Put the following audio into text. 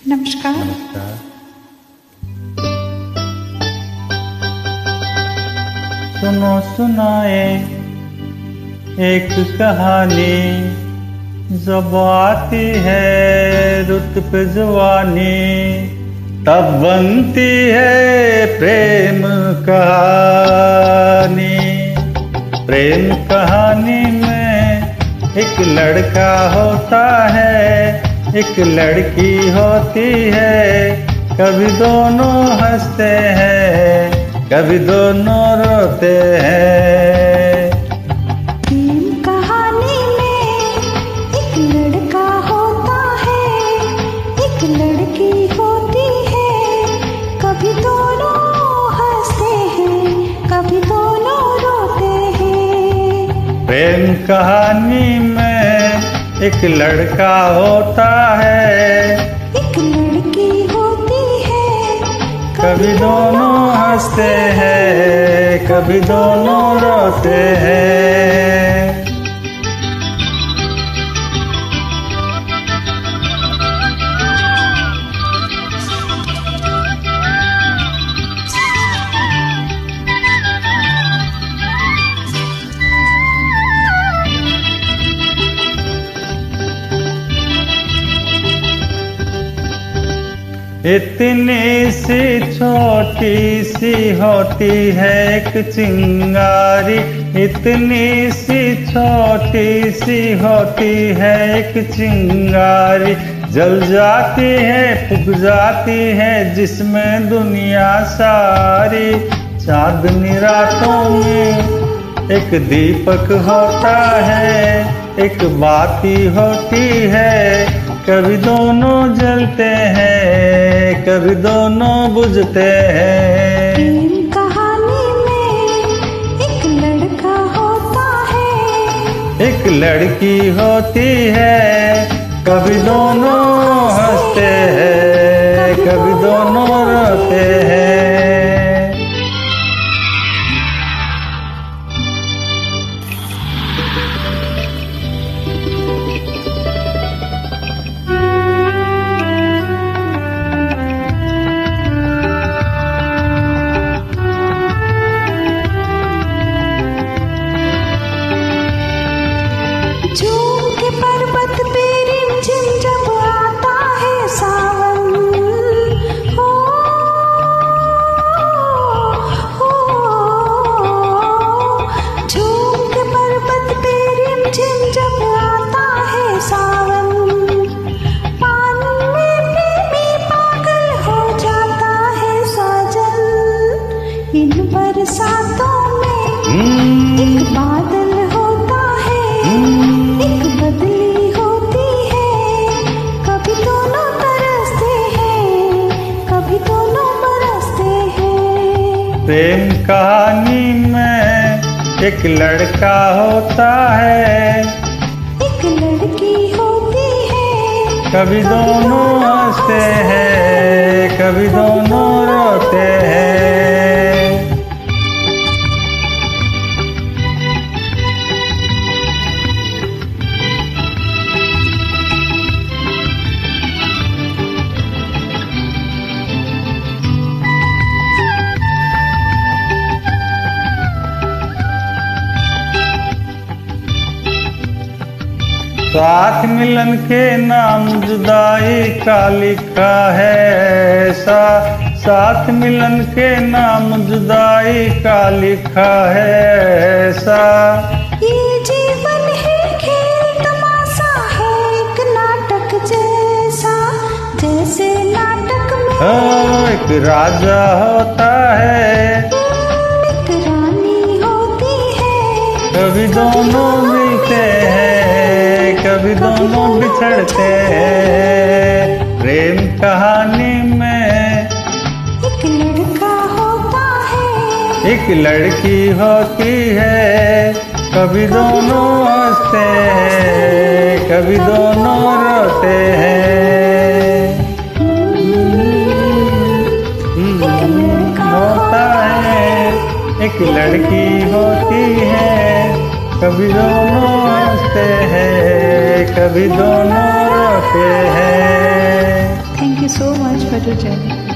नमस्कार। सुनो सुनाए एक कहानी, जब आती है रुत पे जवानी तब बनती है प्रेम कहानी। प्रेम कहानी में एक लड़का होता है, एक लड़की होती है, कभी दोनों हंसते हैं, कभी दोनों रोते हैं। प्रेम कहानी में एक लड़का होता है, एक लड़की होती है, कभी दोनों हंसते हैं, कभी दोनों रोते हैं। प्रेम कहानी में एक लड़का होता है, एक लड़की होती है, कभी दोनों हंसते हैं, कभी दोनों रोते हैं। इतनी सी छोटी सी होती है एक चिंगारी, इतनी सी छोटी सी होती है एक चिंगारी, जल जाती है फूक जाती है जिसमें दुनिया सारी। चांदनी रातों में एक दीपक होता है, एक बाती होती है, कभी दोनों जलते हैं, कभी दोनों बुझते हैं। प्रेम कहानी में एक लड़का होता है, एक लड़की होती है, कभी दोनों हंसते हैं, कभी दोनों रोते हैं। झूम के पर्वत पे रिमझिम जब आता है सावन, हो झूम के पर्वत पे रिमझिम जब आता है सावन, पान में प्रेमी पागल हो जाता है साजन। इन बरसातों में एक बादल होता है, एक बदली होती है, कभी दोनों तरसते हैं, कभी दोनों बरसते हैं। प्रेम कहानी में एक लड़का होता है, एक लड़की होती है, कभी दोनों हंसते हैं, कभी दोनों रोते हैं। साथ मिलन के नाम जुदाई का लिखा है ऐसा, साथ मिलन के नाम जुदाई का लिखा है ऐसा। ये जीवन है खेल तमाशा है एक नाटक जैसा, जैसे नाटक में एक राजा होता है, एक रानी होती है, कभी दोनों मिलते हैं, कभी दोनों बिछड़ते हैं। प्रेम कहानी में एक लड़का होता है, एक लड़की होती है, कभी दोनों हंसते हैं, कभी दोनों रोते हैं। होता है एक लड़की होती है, कभी दोनों हंसते हैं, कभी दोनों रोते हैं। Thank you. so much for today.